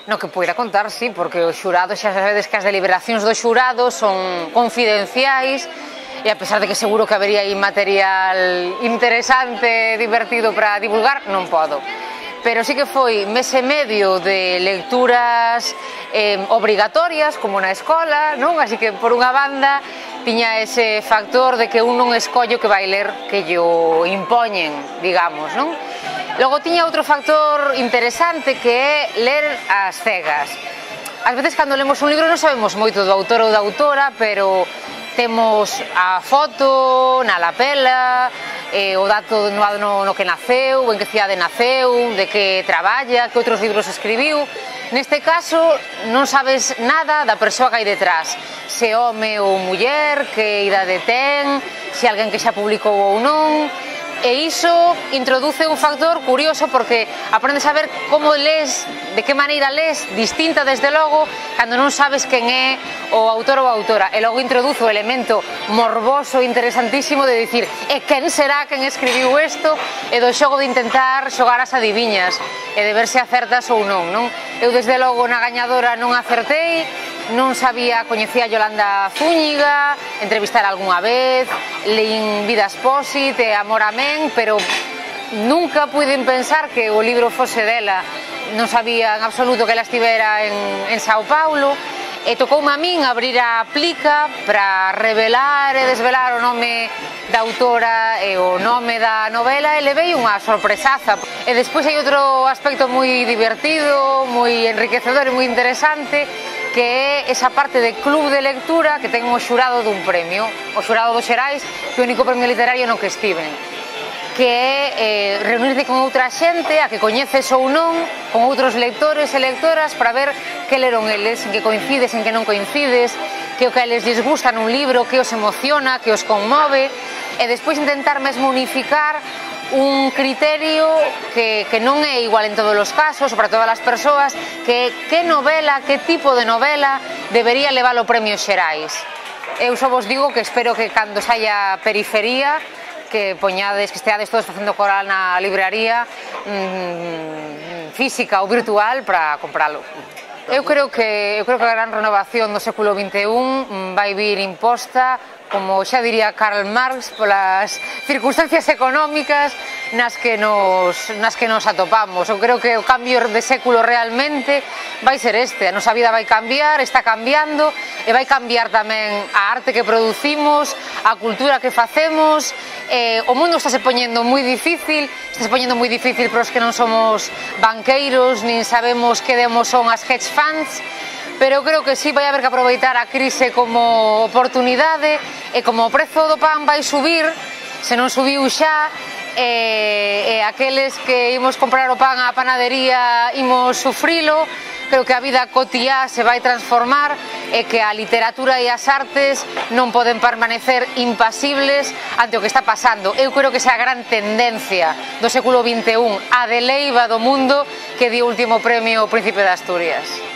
No que poida contar, sí, porque o xurado, xa sabedes que as deliberacións do xurado son confidenciais, e a pesar de que seguro que habería aí material interesante, divertido para divulgar, non podo. Pero sí que foi mes e medio de lecturas obrigatorias, como na escola, non? Así que, por unha banda, tiña ese factor de que un non escollo que vai ler que llo impoñen, digamos, non? Logo tiña outro factor interesante que é ler ás cegas. Ás veces cando lemos un libro non sabemos moito do autor ou da autora, pero temos a foto na lapela, o dato no ano no que naceu, en que cidade naceu, de que traballa, que outros libros escribiu. Neste caso non sabes nada da persoa que hai detrás, se home ou muller, que idade ten, se alguén que xa publicou ou non. E iso introduce un factor curioso porque aprendes a ver como lees, de que maneira lees, distinta desde logo, cando non sabes quen é o autor ou a autora. E logo introduce o elemento morboso interesantísimo de dicir e quen será quen escribiu isto, e do xogo de intentar xogar as adiviñas e de ver se acertas ou non, non? Eu desde logo na gañadora non acertei, non sabía, coñecía a Yolanda Zúñiga, entrevistar algunha vez, leín Vidas Pósit e Amor Amén, pero nunca puiden pensar que o libro fose dela. Non sabía en absoluto que ela estivera en Sao Paulo, e tocoume a min abrir a plica para revelar e desvelar o nome da autora e o nome da novela, e levei unha sorpresaza. E despois hai outro aspecto moi divertido, moi enriquecedor e moi interesante, que é esa parte de club de lectura que ten o xurado dun premio, o xurado dos Xerais, que é o único premio literario no que estiven, que é reunirte con outra xente a que coñeces ou non, con outros lectores e lectoras, para ver que leron eles, en que coincides, en que non coincides, que o que a eles lles gusta nun libro, que os emociona, que os conmove, e despois intentar mesmo unificar un criterio que non é igual en todos os casos, para todas as persoas, que novela, que tipo de novela debería levar o premio Xerais. Eu só vos digo que espero que cando saia Perifería, que poñades, que esteades todos facendo coral na libraría física ou virtual para compralo. Eu creo que a gran renovación do século XXI vai vir imposta, como xa diría Karl Marx, polas circunstancias económicas nas que nos atopamos. Eu creo que o cambio de século realmente vai ser este. A nosa vida vai cambiar, está cambiando, e vai cambiar tamén a arte que producimos, a cultura que facemos. O mundo está se poñendo moi difícil, para os que non somos banqueiros, nin sabemos que demos son as hedge funds, pero eu creo que sí vai haber que aproveitar a crise como oportunidade, e como o prezo do pan vai subir, se non subiu xa, e aqueles que imos comprar o pan á panadería imos sufrilo, creo que a vida cotiá se vai transformar, e que a literatura e as artes non poden permanecer impasibles ante o que está pasando. Eu creo que esa é a gran tendencia do século XXI, a de leiva do mundo que di o último premio Príncipe de Asturias.